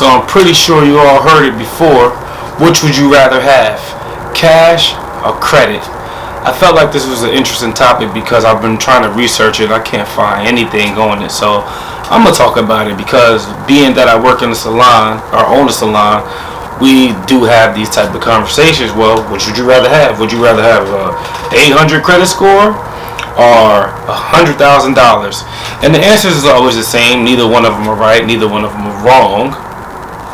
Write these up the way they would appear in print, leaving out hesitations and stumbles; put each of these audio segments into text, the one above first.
So I'm pretty sure you all heard it before. Which would you rather have? Cash or credit? I felt like this was an interesting topic because I've been trying to research it. I can't find anything on it. So I'm going to talk about it because being that I work in a salon or own a salon, we do have these type of conversations. Well, which would you rather have? Would you rather have a 800 credit score or $100,000? And the answer is always the same. Neither one of them are right. Neither one of them are wrong.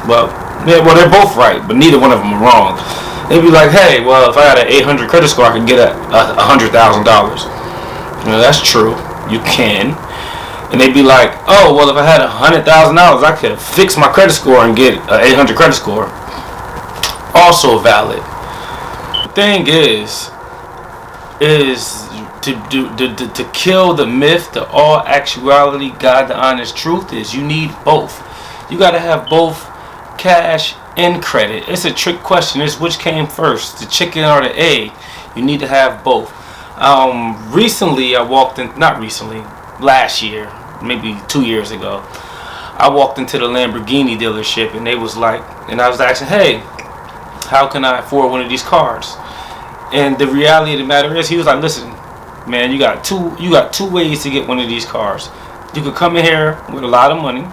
Well, they're both right, but neither one of them are wrong. They'd be like, hey, well, if I had an 800 credit score, I could get $100,000. That's true. You can. And they'd be like, oh, well, if I had $100,000, I could fix my credit score and get an 800 credit score. Also valid. The thing is to kill the myth, the all actuality, God, the honest truth is you need both. You got to have both cash and credit. It's a trick question. It's which came first, the chicken or the egg. You need to have both. Recently, last year, maybe 2 years ago, I walked into the Lamborghini dealership and they was like, and I was asking, hey, how can I afford one of these cars? And the reality of the matter is, he was like, listen, man, you got two ways to get one of these cars. You could come in here with a lot of money,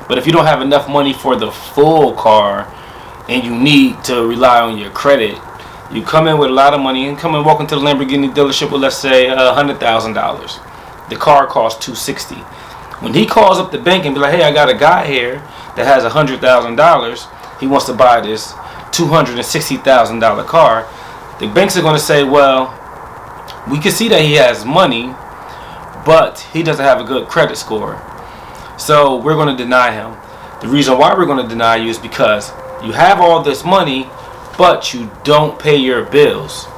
but if you don't have enough money for the full car and you need to rely on your credit, you come in with a lot of money and come and walk into the Lamborghini dealership with, let's say, $100,000. The car costs $260,000. When he calls up the bank and be like, hey, I got a guy here that has $100,000. He wants to buy this $260,000 car. The banks are going to say, well, we can see that he has money, but he doesn't have a good credit score. So we're going to deny him. The reason why we're going to deny you is because you have all this money, but you don't pay your bills.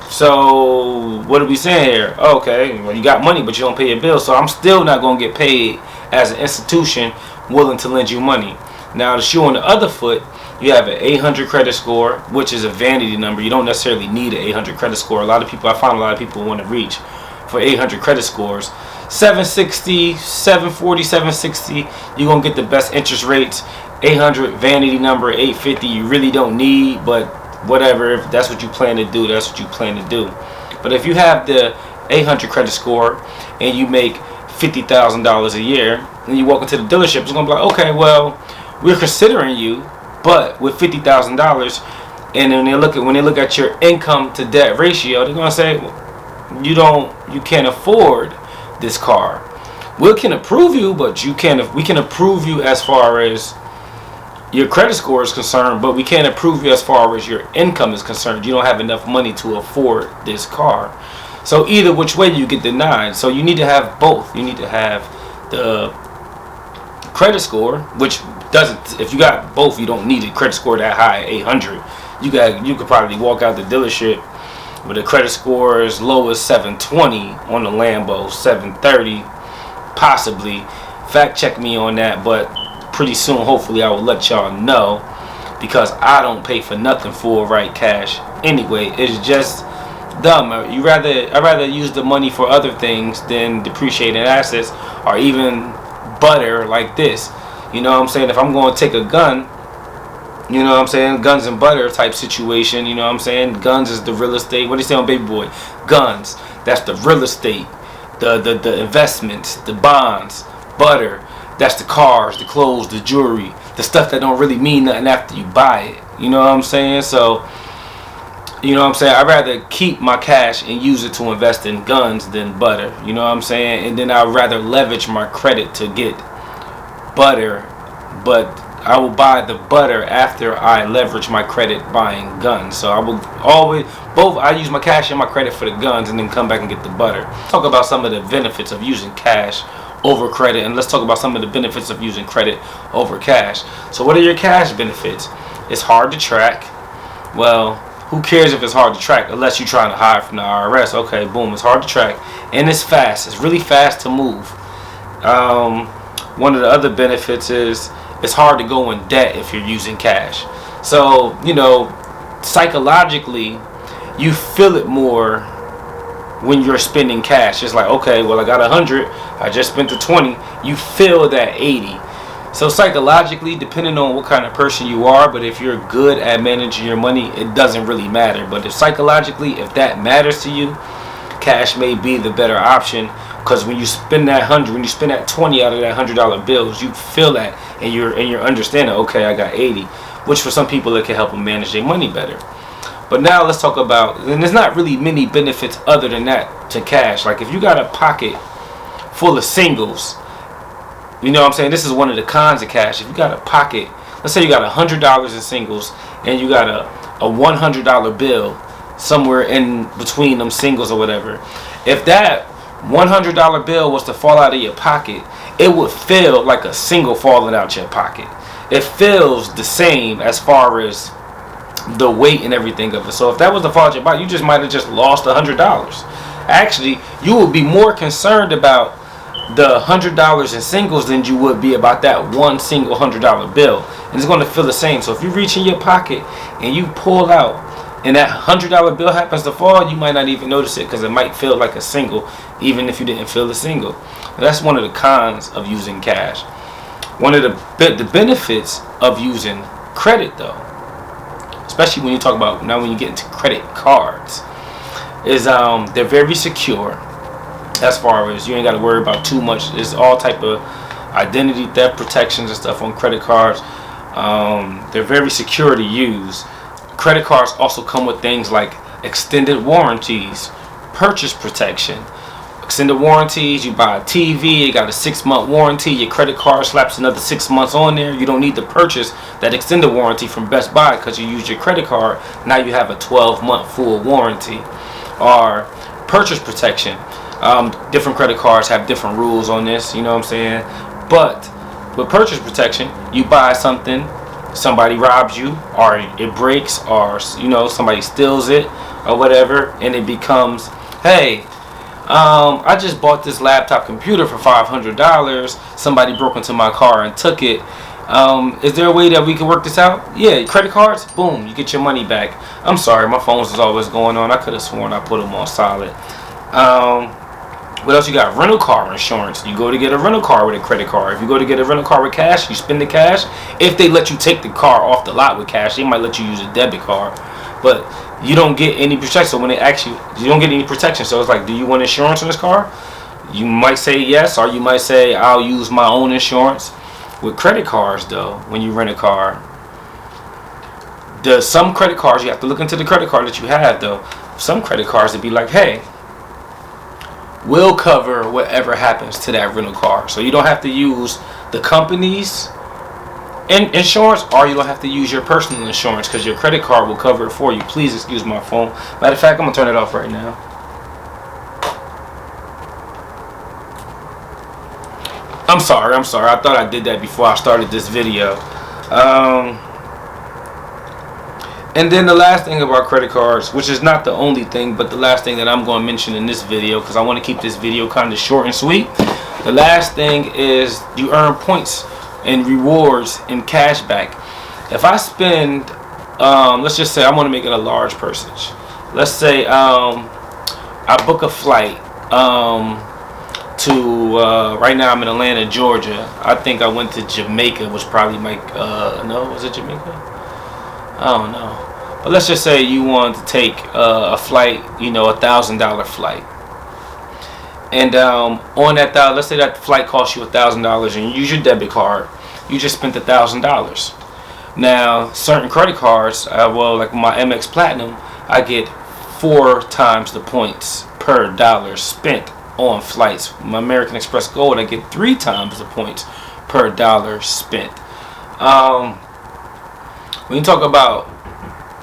So what are we saying here? Okay, well, you got money, but you don't pay your bills. So I'm still not going to get paid as an institution willing to lend you money. Now, the shoe on the other foot, you have an 800 credit score, which is a vanity number. You don't necessarily need an 800 credit score. I find a lot of people want to reach for 800 credit scores. 760, 740, 760, you're going to get the best interest rates. 800 vanity number, 850, you really don't need, but whatever, if that's what you plan to do, that's what you plan to do. But if you have the 800 credit score and you make $50,000 a year, and you walk into the dealership, it's going to be like, okay, well, we're considering you, but with $50,000, and when they look at your income to debt ratio, they're going to say, you can't afford this car. We can approve you, but we can approve you as far as your credit score is concerned, but we can't approve you as far as your income is concerned. You don't have enough money to afford this car. So either which way you get denied. So you need to have both. You need to have the credit score, which doesn't, if you got both, you don't need a credit score that high, 800. You could probably walk out the dealership with a credit score as low as 720 on the Lambo, 730 possibly. Fact check me on that, but pretty soon hopefully I will let y'all know, because I don't pay for nothing full right cash anyway. It's just dumb. I'd rather use the money for other things than depreciating assets or even butter like this. You know what I'm saying? If I'm going to take a gun, you know what I'm saying, guns and butter type situation, you know what I'm saying? Guns is the real estate. What do you say on Baby Boy? Guns, that's the real estate, the investments, the bonds. Butter, that's the cars, the clothes, the jewelry, the stuff that don't really mean nothing after you buy it. You know what I'm saying? So, you know what I'm saying? I'd rather keep my cash and use it to invest in guns than butter. You know what I'm saying? And then I'd rather leverage my credit to get butter, but I will buy the butter after I leverage my credit buying guns. So I will always, I use my cash and my credit for the guns and then come back and get the butter. Talk about some of the benefits of using cash over credit, and let's talk about some of the benefits of using credit over cash. So what are your cash benefits? It's hard to track. Well, who cares if it's hard to track unless you're trying to hide from the IRS. Okay, boom, it's hard to track, and it's fast. It's really fast to move. One of the other benefits is it's hard to go in debt if you're using cash. So, you know, psychologically, you feel it more when you're spending cash. It's like, okay, well, I got 100, I just spent the 20. You feel that 80. So psychologically, depending on what kind of person you are, but if you're good at managing your money, it doesn't really matter. But if psychologically, if that matters to you, cash may be the better option. Because when you spend that 100, when you spend that 20 out of that $100 bills, you feel that, and you're understanding. Okay, I got 80, which for some people it can help them manage their money better. But now let's talk about, and there's not really many benefits other than that to cash. Like if you got a pocket full of singles, you know what I'm saying? This is one of the cons of cash. If you got a pocket, let's say you got $100 in singles, and you got a $100 bill somewhere in between them singles or whatever. If that $100 bill was to fall out of your pocket, it would feel like a single falling out your pocket. It feels the same as far as the weight and everything of it. So if that was to fall out your pocket, you just might have just lost $100. Actually, you would be more concerned about the $100 in singles than you would be about that one single $100 bill. And it's going to feel the same. So if you reach in your pocket and you pull out and that $100 bill happens to fall, you might not even notice it because it might feel like a single, even if you didn't feel the single. That's one of the cons of using cash. One of the benefits of using credit, though, especially when you talk about now when you get into credit cards, is they're very secure. As far as you ain't got to worry about too much. There's all type of identity theft protections and stuff on credit cards. They're very secure to use. Credit cards also come with things like extended warranties, purchase protection. Extended warranties, you buy a TV, you got a 6-month warranty, your credit card slaps another 6 months on there. You don't need to purchase that extended warranty from Best Buy because you use your credit card. Now you have a 12-month full warranty. Or purchase protection. Different credit cards have different rules on this, you know what I'm saying? But with purchase protection, you buy something, somebody robs you, or it breaks, or somebody steals it, or whatever, and it becomes, hey, I just bought this laptop computer for $500. Somebody broke into my car and took it. Is there a way that we can work this out? Yeah, credit cards, boom, you get your money back. I'm sorry, my phones is always going on. I could have sworn I put them on silent. What else you got? Rental car insurance. You go to get a rental car with a credit card. If you go to get a rental car with cash, you spend the cash. If they let you take the car off the lot with cash, they might let you use a debit card. But you don't get any protection. So when they ask you, you don't get any protection. So it's like, do you want insurance on this car? You might say yes, or you might say, I'll use my own insurance. With credit cards, though, when you rent a car, there's some credit cards, you have to look into the credit card that you have, though. Some credit cards would be like, hey, we'll cover whatever happens to that rental car. So you don't have to use the company's insurance, or you don't have to use your personal insurance because your credit card will cover it for you. Please excuse my phone. Matter of fact, I'm going to turn it off right now. I'm sorry. I thought I did that before I started this video. And then the last thing about credit cards, which is not the only thing, but the last thing that I'm going to mention in this video, because I want to keep this video kind of short and sweet. The last thing is you earn points and rewards in cash back. If I spend, let's just say I want to make it a large percentage. Let's say I book a flight to, right now I'm in Atlanta, Georgia. I think I went to Jamaica, was probably my, no, was it Jamaica? I don't know. But let's just say you want to take a flight, $1,000 flight. And on that, let's say that flight costs you $1,000 and you use your debit card. You just spent $1,000. Now, certain credit cards, like my Amex Platinum, I get 4 times the points per dollar spent on flights. My American Express Gold, I get 3 times the points per dollar spent. When you talk about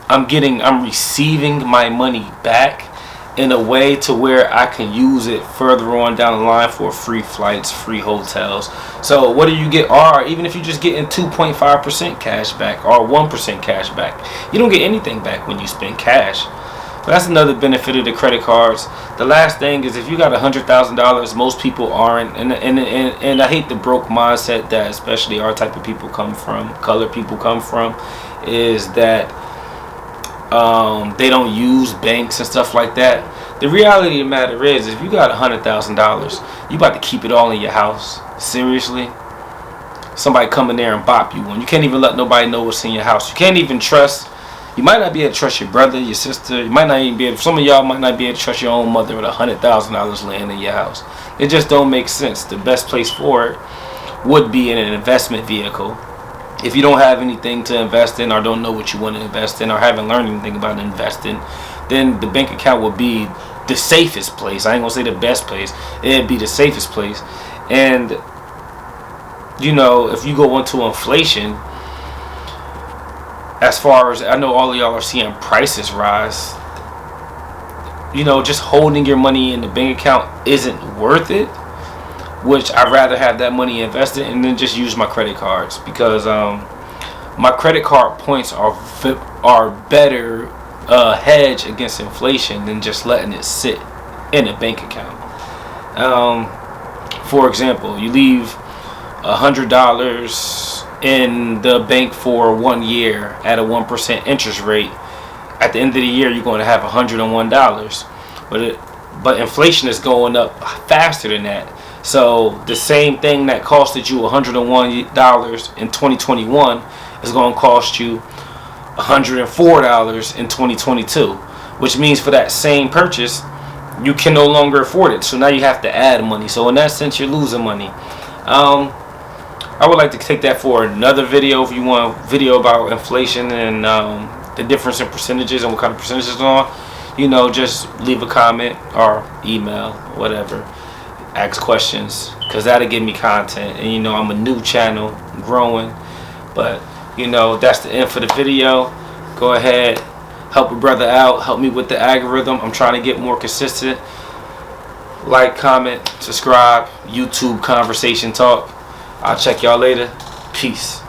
I'm receiving my money back in a way to where I can use it further on down the line for free flights, free hotels. So what do you get? Or even if you're just getting 2.5% cash back or 1% cash back, you don't get anything back when you spend cash. But that's another benefit of the credit cards. The last thing is if you got $100,000, most people aren't, and I hate the broke mindset that especially our type of people come from, colored people come from, is that they don't use banks and stuff like that. The reality of the matter is, if you got $100,000, you about to keep it all in your house. Seriously? somebody come in there and bop you one. You can't even let nobody know what's in your house. You can't even trust. You might not be able to trust your brother, your sister. You might not even be able. Some of y'all might not be able to trust your own mother with $100,000 laying in your house. It just don't make sense. The best place for it would be in an investment vehicle. If you don't have anything to invest in, or don't know what you want to invest in, or haven't learned anything about investing, then the bank account would be the safest place. I ain't gonna say the best place. It'd be the safest place. And you know, if you go into inflation, as far as I know, all of y'all are seeing prices rise. You know, just holding your money in the bank account isn't worth it. Which I'd rather have that money invested and then just use my credit cards, because my credit card points are better hedge against inflation than just letting it sit in a bank account. For example, you leave $100 in the bank for 1 year at a 1% interest rate. At the end of the year, you're going to have $101. But inflation is going up faster than that. So the same thing that costed you $101 in 2021 is going to cost you $104 in 2022, which means for that same purchase, you can no longer afford it. So now you have to add money. So in that sense, you're losing money. I would like to take that for another video. If you want a video about inflation and the difference in percentages and what kind of percentages are on, you know, just leave a comment or email, whatever. Ask questions, because that'll give me content. And you know, I'm a new channel, growing. But you know, that's the end for the video. Go ahead, help a brother out, help me with the algorithm. I'm trying to get more consistent. Like, comment, subscribe. YouTube Conversation Talk. I'll check y'all later. Peace.